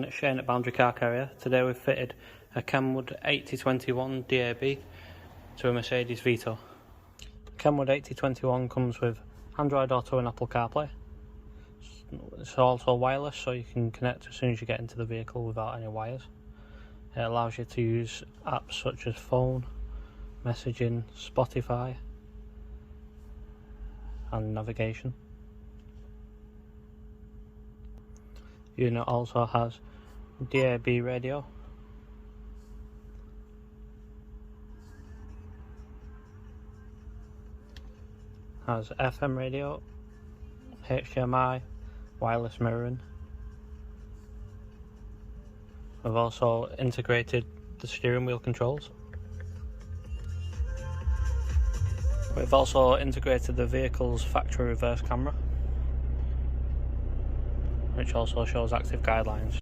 It's Shane at Boundary Car Carrier. Today we've fitted a KENWOOD 8021 DAB to a Mercedes Vito. The KENWOOD 8021 comes with Android Auto and Apple CarPlay. It's also wireless, so you can connect as soon as you get into the vehicle without any wires. It allows you to use apps such as phone, messaging, Spotify and navigation. The unit also has DAB radio, has FM radio, HDMI, wireless mirroring. We've also integrated the steering wheel controls. We've also integrated the vehicle's factory reverse camera, which also shows active guidelines.